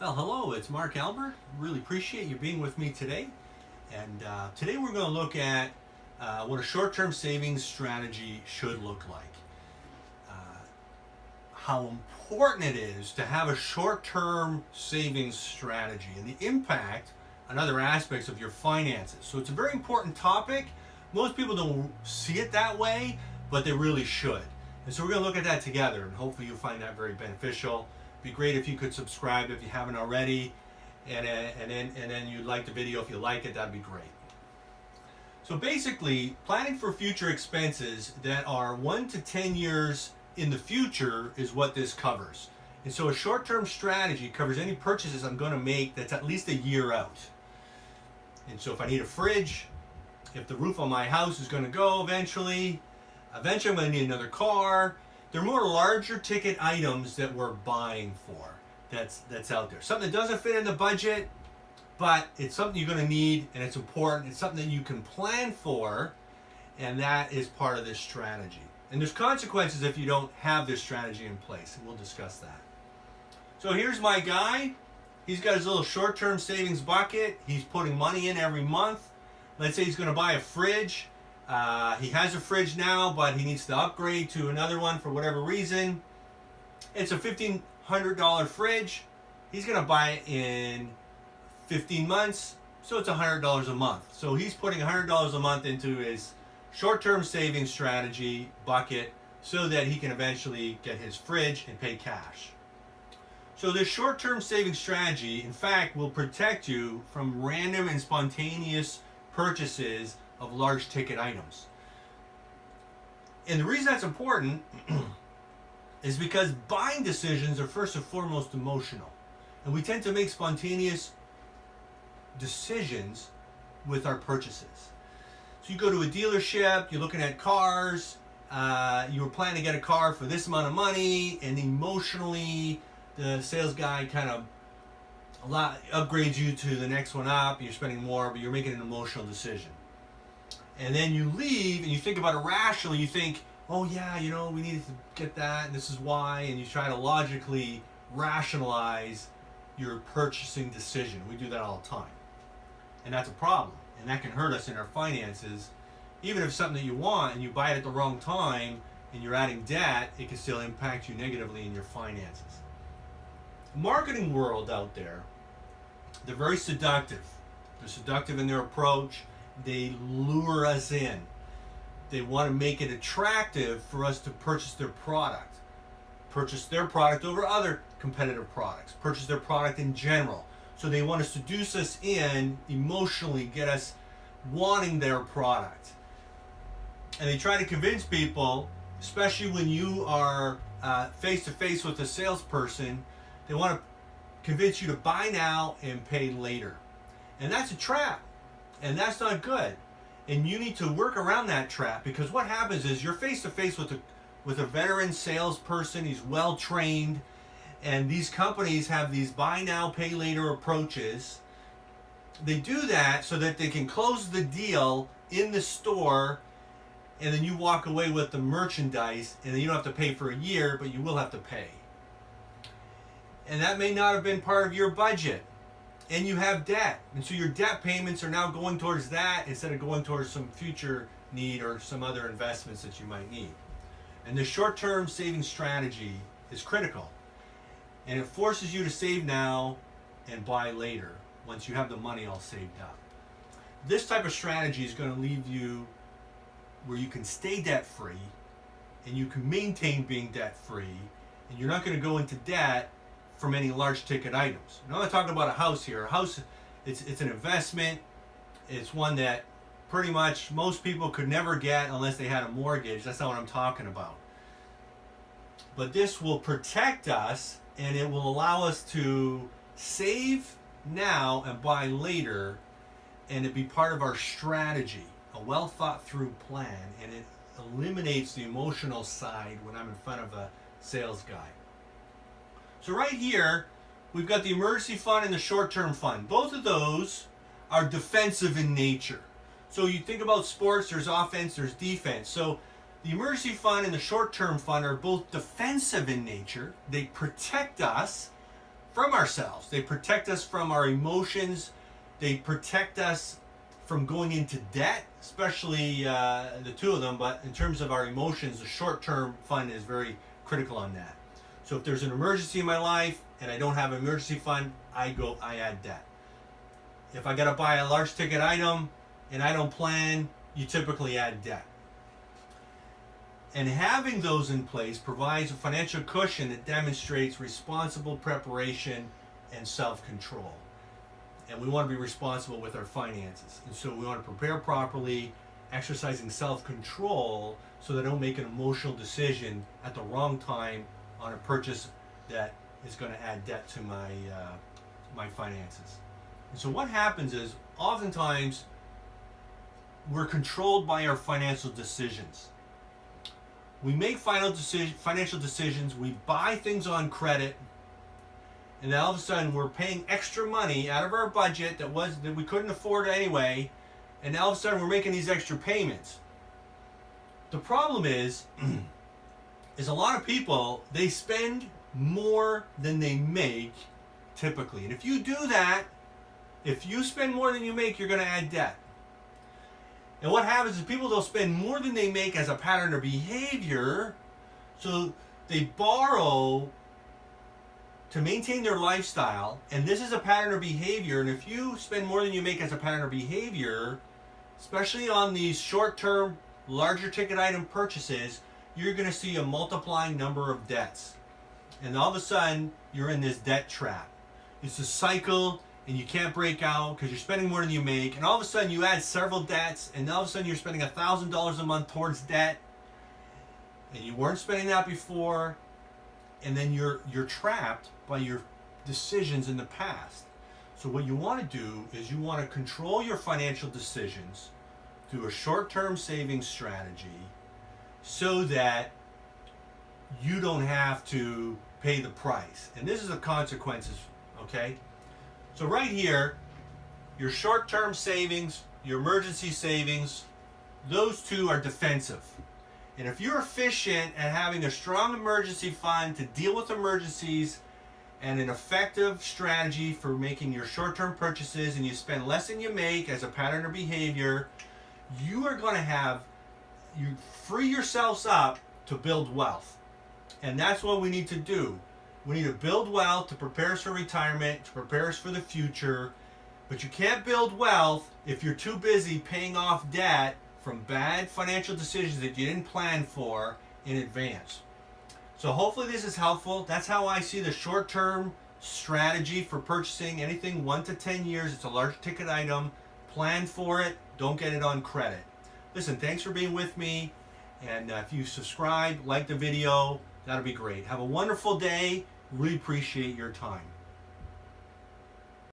Well, hello, it's Mark Albert. Really appreciate you being with me today. And today we're going to look at what a short-term savings strategy should look like. How important it is to have a short-term savings strategy and the impact on other aspects of your finances. So it's a very important topic. Most people don't see it that way, but they really should. And so we're going to look at that together, and hopefully you'll find that very beneficial. It'd be great if you could subscribe if you haven't already, and then you'd like the video if you like it. That'd be great. So basically, planning for future expenses that are 1 to 10 years in the future is what this covers. And so a short-term strategy covers any purchases I'm going to make that's at least a year out. And so if I need a fridge, if the roof on my house is going to go eventually I'm going to need another car. They're more larger ticket items that we're buying for that's out there. Something that doesn't fit in the budget, but it's something you're going to need and it's important. It's something that you can plan for, and that is part of this strategy. And there's consequences if you don't have this strategy in place, and we'll discuss that. So here's my guy. He's got his little short-term savings bucket. He's putting money in every month. Let's say he's going to buy a fridge. He has a fridge now, but he needs to upgrade to another one for whatever reason. It's a $1,500 fridge. He's going to buy it in 15 months, so it's $100 a month. So he's putting $100 a month into his short-term savings strategy bucket so that he can eventually get his fridge and pay cash. So this short-term savings strategy, in fact, will protect you from random and spontaneous purchases of large ticket items. And the reason that's important is because buying decisions are first and foremost emotional. And we tend to make spontaneous decisions with our purchases. So you go to a dealership, you're looking at cars, you were planning to get a car for this amount of money, and emotionally the sales guy kind of upgrades you to the next one up. You're spending more, but you're making an emotional decision. And then you leave and you think about it rationally. You think, oh yeah, we needed to get that and this is why. And you try to logically rationalize your purchasing decision. We do that all the time. And that's a problem. And that can hurt us in our finances. Even if it's something that you want and you buy it at the wrong time and you're adding debt, it can still impact you negatively in your finances. The marketing world out there, they're very seductive. They're seductive in their approach. They lure us in. They want to make it attractive for us to purchase their product. Purchase their product over other competitive products. Purchase their product in general. So they want to seduce us in, emotionally get us wanting their product. And they try to convince people, especially when you are face to face with a salesperson, they want to convince you to buy now and pay later. And that's a trap. And that's not good. And you need to work around that trap, because what happens is you're face to face with a veteran salesperson. He's well trained, and these companies have these buy now, pay later approaches. They do that so that they can close the deal in the store, and then you walk away with the merchandise, and then you don't have to pay for a year, but you will have to pay. And that may not have been part of your budget. And you have debt. And so your debt payments are now going towards that instead of going towards some future need or some other investments that you might need. And the short-term saving strategy is critical. And it forces you to save now and buy later once you have the money all saved up. This type of strategy is going to leave you where you can stay debt-free and you can maintain being debt-free, and you're not going to go into debt from any large ticket items. I'm not talking about a house here. A house, it's an investment. It's one that pretty much most people could never get unless they had a mortgage. That's not what I'm talking about. But this will protect us, and it will allow us to save now and buy later, and it be part of our strategy, a well thought through plan, and it eliminates the emotional side when I'm in front of a sales guy. So right here, we've got the emergency fund and the short-term fund. Both of those are defensive in nature. So you think about sports, there's offense, there's defense. So the emergency fund and the short-term fund are both defensive in nature. They protect us from ourselves. They protect us from our emotions. They protect us from going into debt, especially the two of them. But in terms of our emotions, the short-term fund is very critical on that. So if there's an emergency in my life and I don't have an emergency fund, I add debt. If I got to buy a large ticket item and I don't plan, you typically add debt. And having those in place provides a financial cushion that demonstrates responsible preparation and self-control. And we want to be responsible with our finances. And so we want to prepare properly, exercising self-control so that I don't make an emotional decision at the wrong time on a purchase that is going to add debt to my finances. And so what happens is, oftentimes, we're controlled by our financial decisions. We make financial decisions, we buy things on credit, and then all of a sudden we're paying extra money out of our budget that we couldn't afford anyway, and all of a sudden we're making these extra payments. The problem is a lot of people, they spend more than they make typically. And if you do that, if you spend more than you make, you're going to add debt. And what happens is people don't spend more than they make as a pattern of behavior, so they borrow to maintain their lifestyle, and this is a pattern of behavior. And if you spend more than you make as a pattern of behavior, especially on these short-term, larger ticket item purchases, you're going to see a multiplying number of debts. And all of a sudden, you're in this debt trap. It's a cycle, and you can't break out because you're spending more than you make, and all of a sudden you add several debts, and all of a sudden you're spending $1,000 a month towards debt, and you weren't spending that before, and then you're trapped by your decisions in the past. So what you want to do is you want to control your financial decisions through a short-term savings strategy so that you don't have to pay the price. And this is the consequences, okay? So right here, your short-term savings, your emergency savings, those two are defensive. And if you're efficient at having a strong emergency fund to deal with emergencies and an effective strategy for making your short-term purchases, and you spend less than you make as a pattern of behavior, you are going to you free yourselves up to build wealth. And that's what we need to do. We need to build wealth to prepare us for retirement, to prepare us for the future. But you can't build wealth if you're too busy paying off debt from bad financial decisions that you didn't plan for in advance. So hopefully this is helpful. That's how I see the short-term strategy for purchasing anything 1 to 10 years. It's a large ticket item. Plan for it. Don't get it on credit. Listen, thanks for being with me. And if you subscribe, like the video, that'll be great. Have a wonderful day. Really appreciate your time.